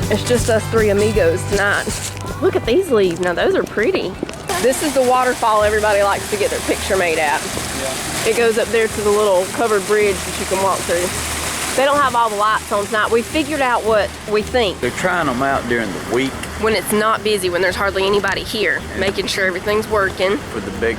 It's just us three amigos tonight. Look at these leaves. Now those are pretty. This is the waterfall everybody likes to get their picture made at. Yeah. It goes up there to the little covered bridge that you can walk through. They don't have all the lights on tonight. We figured out what we think. They're trying them out during the week. When it's not busy, when there's hardly anybody here, making sure everything's working. For the big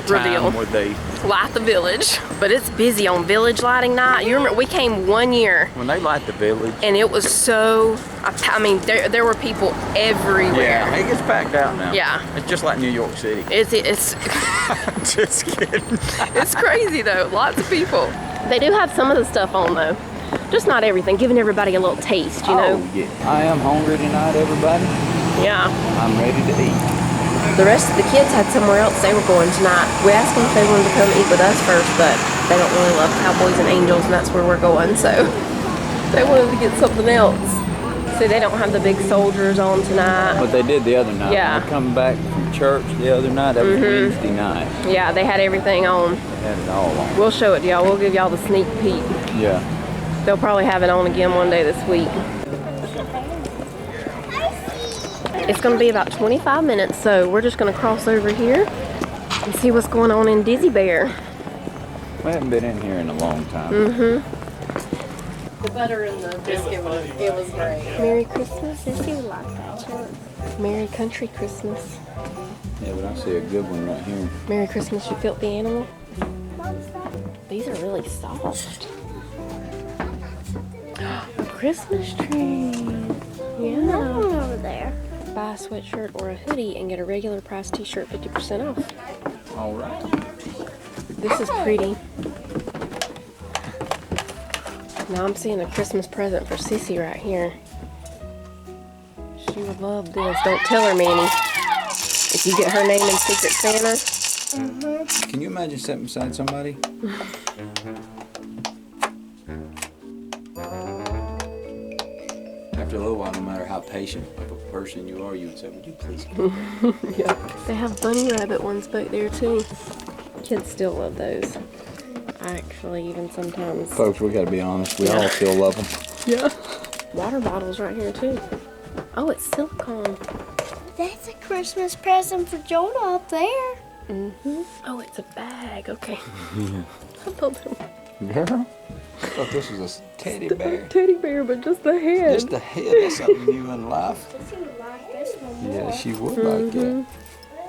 reveal where they light the village. But it's busy on village lighting night. You remember we came one year when they light the village, and it was so, I mean, there were people everywhere. Yeah, it gets packed out now. Yeah, it's just like New York City. It's just kidding. It's crazy though, lots of people. They do have some of the stuff on though, just not everything, giving everybody a little taste, you know. Yeah. I am hungry tonight, everybody. Yeah, I'm ready to eat. The rest of the kids had somewhere else they were going tonight. We asked them if they wanted to come eat with us first, but they don't really love Cowboys and Angels, and that's where we're going, so they wanted to get something else. See, they don't have the big soldiers on tonight. But they did the other night. Yeah. We're coming back from church the other night. That was Wednesday night. Yeah, they had everything on. They had it all on. We'll show it to y'all. We'll give y'all the sneak peek. Yeah. They'll probably have it on again one day this week. It's going to be about 25 minutes, so we're just going to cross over here and see what's going on in Dizzy Bear. We haven't been in here in a long time. The butter and the biscuit, it was great. Merry Christmas. Yes, you like that, Chance. Merry Country Christmas. Yeah, but I see a good one right here. Merry Christmas, you filthy animal. These are really soft. A Christmas tree. Yeah. Over there. Buy a sweatshirt or a hoodie and get a regular price t-shirt 50% off. All right. This is pretty. Now I'm seeing a Christmas present for Sissy right here. She would love this. Don't tell her, Manny. If you get her name in Secret Santa. Can you imagine sitting beside somebody? After a little while, no matter how patient of a person you are, you would say, would you please come? Yeah. They have bunny rabbit ones back there too. Kids still love those. I actually even sometimes... Folks, we gotta be honest. We all still love them. Yeah. Water bottles right here too. Oh, it's silicone. That's a Christmas present for Jonah up there. Oh, it's a bag. Okay. Yeah. I thought that Girl, I thought this was a teddy bear. Teddy bear, but just the head. Just the head. That's something new in life. She would like this one more. Yeah, she would like that.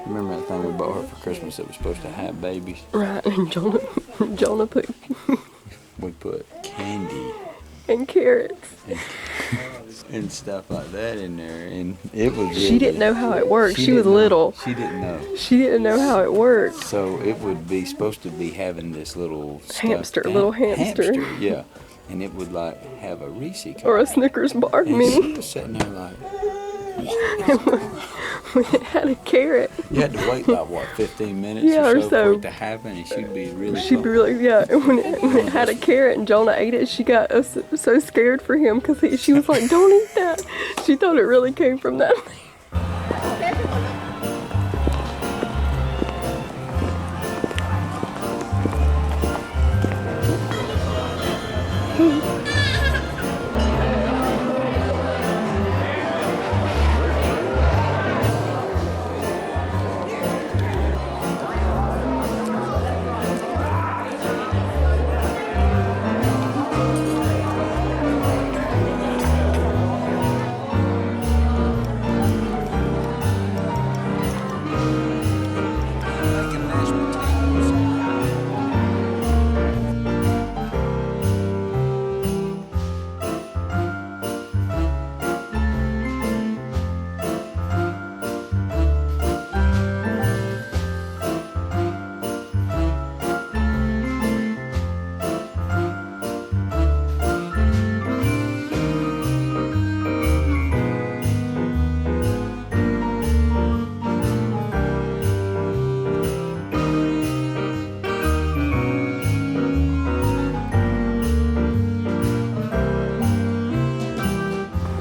Remember that thing we bought her for Christmas that was supposed to have babies? Right, and Jonah put We put candy and carrots and stuff like that in there, and it was really, She didn't know how it worked. She was didn't know. little. She didn't know. She didn't know how it worked. So it would be supposed to be having this little Hamster, little hamster. Yeah, and it would like have a Reese cup. Or a Snickers bar And mini. she was sitting there like, It had a carrot. you had to wait like what, 15 minutes Yeah, or or so so. for it to happen, and she'd be really. She'd be really, yeah. And when it had a carrot and Jonah ate it, she got so scared for him because she was like, "Don't eat that." She thought it really came from that.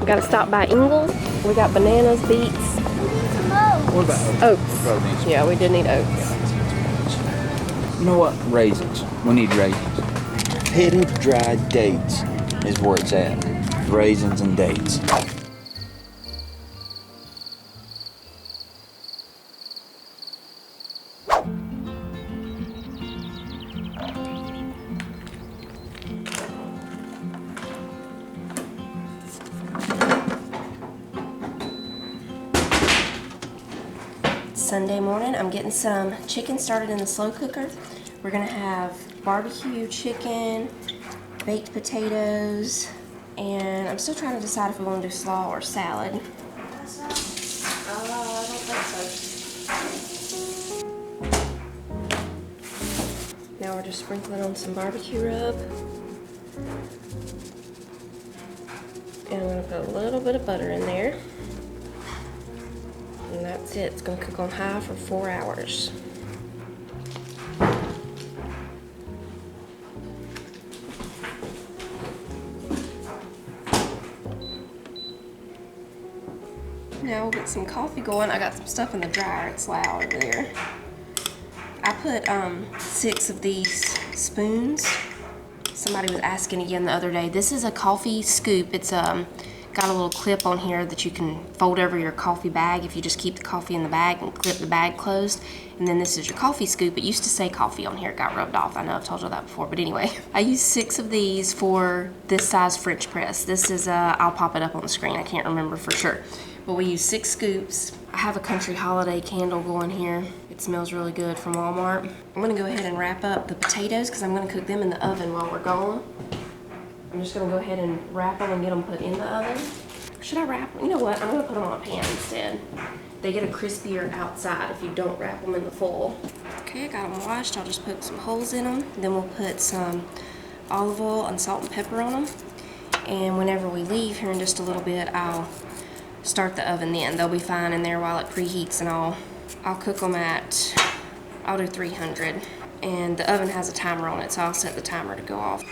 We gotta stop by Ingles. We got bananas, beets. What about Oats. Yeah, we did need oats. You know what? Raisins. We need raisins. Pitted dried dates is where it's at. Raisins and dates. Sunday morning. I'm getting some chicken started in the slow cooker. We're gonna have barbecue chicken, baked potatoes, and I'm still trying to decide if we want to do slaw or salad. I don't think so. Now we're just sprinkling on some barbecue rub. And I'm gonna put a little bit of butter in there. And that's it. It's gonna cook on high for 4 hours. Now we'll get some coffee going. I got some stuff in the dryer. It's loud over there. I put 6 of these spoons. Somebody was asking again the other day. This is a coffee scoop. It's got a little clip on here that you can fold over your coffee bag if you just keep the coffee in the bag and clip the bag closed. And then this is your coffee scoop. It used to say coffee on here. It got rubbed off. I know I've told you that before, but anyway. I used 6 of these for this size French press. This is, I'll pop it up on the screen. I can't remember for sure. But we use 6 scoops. I have a country holiday candle going here. It smells really good from Walmart. I'm gonna go ahead and wrap up the potatoes because I'm gonna cook them in the oven while we're gone. I'm just gonna go ahead and wrap them and get them put in the oven. Should I wrap them? You know what? I'm gonna put them on a pan instead. They get a crispier outside if you don't wrap them in the foil. Okay, I got them washed. I'll just poke some holes in them. Then we'll put some olive oil and salt and pepper on them. And whenever we leave here in just a little bit, I'll start the oven then. They'll be fine in there while it preheats, and I'll cook them at, I'll do 300. And the oven has a timer on it, so I'll set the timer to go off.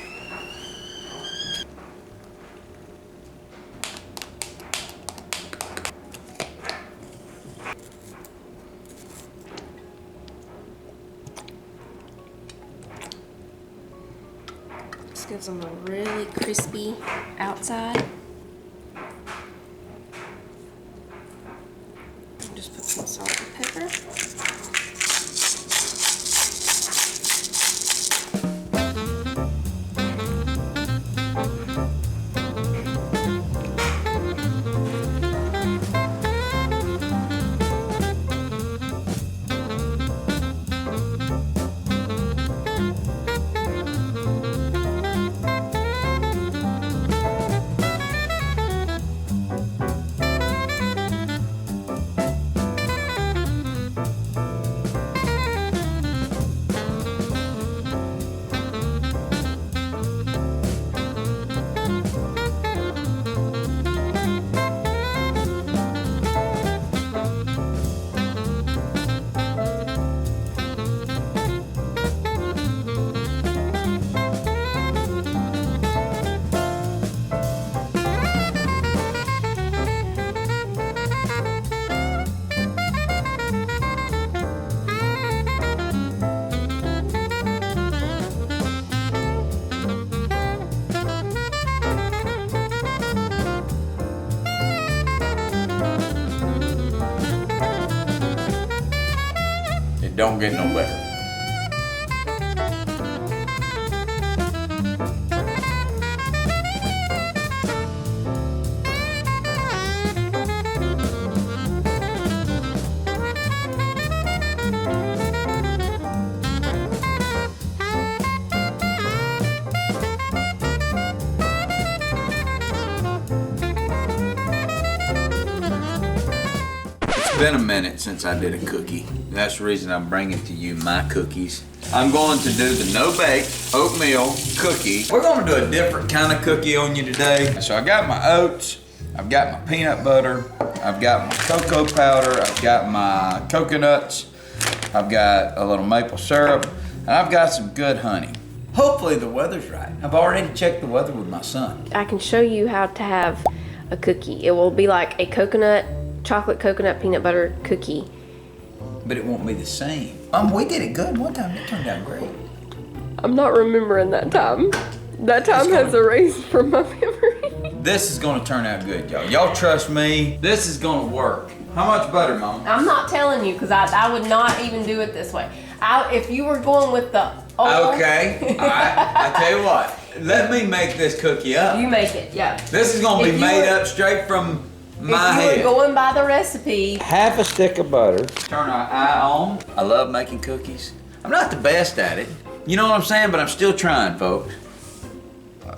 This gives them a really crispy outside. Just put some salt and pepper. Don't get no better. It's been a minute since I did a cookie. That's the reason I'm bringing to you my cookies. I'm going to do the no-bake oatmeal cookie. We're going to do a different kind of cookie on you today. So I got my oats, I've got my peanut butter, I've got my cocoa powder, I've got my coconuts, I've got a little maple syrup, and I've got some good honey. Hopefully the weather's right. I've already checked the weather with my son. I can show you how to have a cookie. It will be like a chocolate coconut peanut butter cookie. But it won't be the same. We did it good one time. It turned out great. I'm not remembering that time. That time has erased from my memory. This is gonna turn out good, y'all. Y'all trust me. This is gonna work. How much butter, Mom? I'm not telling you because I would not even do it this way. If you were going with the old... Okay, all right. I tell you what. Let me make this cookie up. You make it, yeah. This is gonna be made up straight from my If you head. were going by the recipe. Half a stick of butter. Turn our eye on. I love making cookies. I'm not the best at it. You know what I'm saying? But I'm still trying, folks.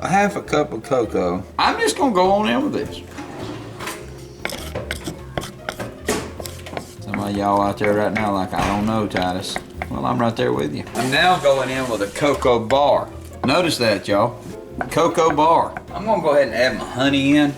Half a cup of cocoa. I'm just gonna go on in with this. Some of y'all out there right now like, I don't know, Titus. Well, I'm right there with you. I'm now going in with a cocoa bar. Notice that, y'all. Cocoa bar. I'm gonna go ahead and add my honey in.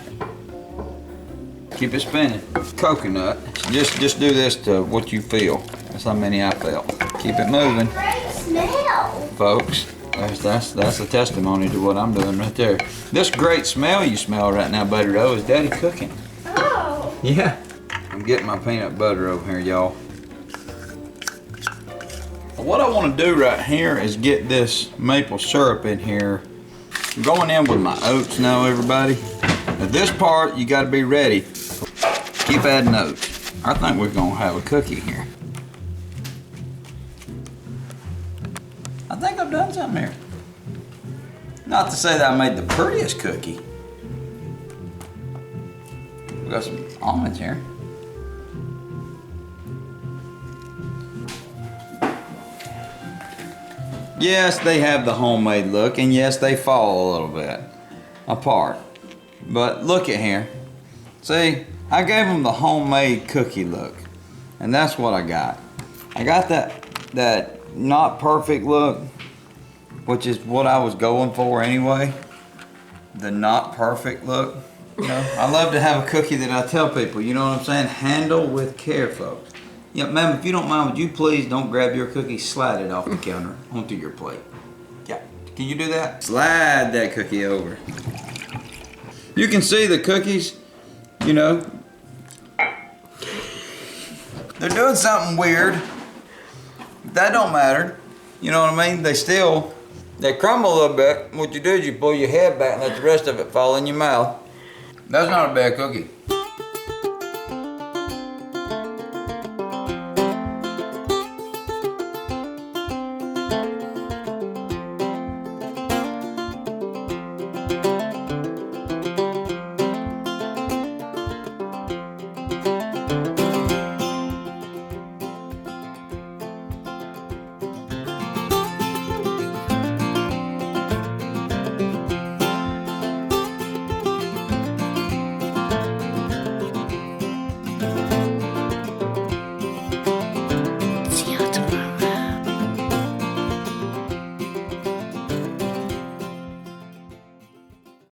Keep it spinning. Coconut. Just do this to what you feel. That's how many I felt. Keep it moving. Great smell. Folks, that's a testimony to what I'm doing right there. This great smell you smell right now, Butter Dough, is Daddy cooking. Oh. Yeah. I'm getting my peanut butter over here, y'all. What I want to do right here is get this maple syrup in here. I'm going in with my oats now, everybody. Now this part, you got to be ready. Keep adding oats. I think we're going to have a cookie here. I think I've done something here. Not to say that I made the prettiest cookie. We got some almonds here. Yes, they have the homemade look, and yes, they fall a little bit apart. But look at here. See, I gave them the homemade cookie look, and that's what I got. I got that not perfect look, which is what I was going for anyway. The not perfect look. You know, I love to have a cookie that I tell people, you know what I'm saying? Handle with care, folks. Yeah, ma'am, if you don't mind, would you please don't grab your cookie, slide it off the counter onto your plate. Yeah, can you do that? Slide that cookie over. You can see the cookies, you know, they're doing something weird. That don't matter. You know what I mean? They crumble a little bit. What you do is you pull your head back and let the rest of it fall in your mouth. That's not a bad cookie.